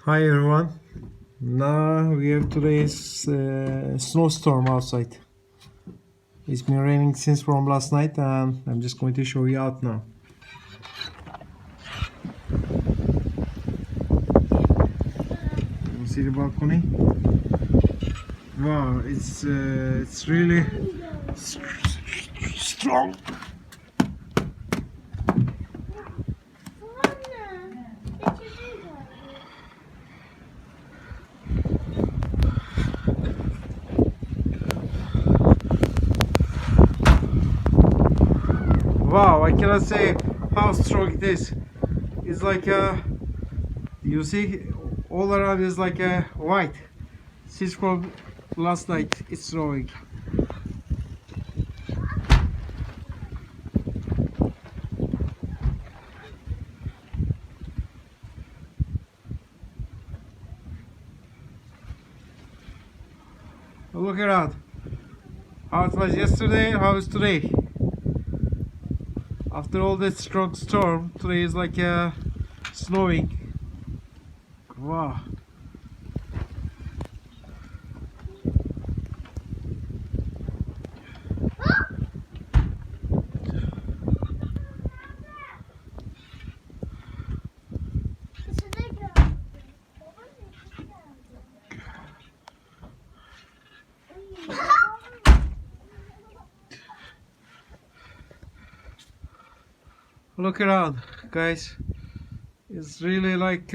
Hi everyone. Now we have today's snowstorm outside. It's been raining since from last night, and I'm just going to show you out now. You see the balcony? Wow, it's really strong. Wow, I cannot say how strong it is. It's like you see, all around is like white. Since from last night, it's snowing. Look around. How it was yesterday, how is today? After all that strong storm, today is like snowing. Wow. Look around, guys. It's really like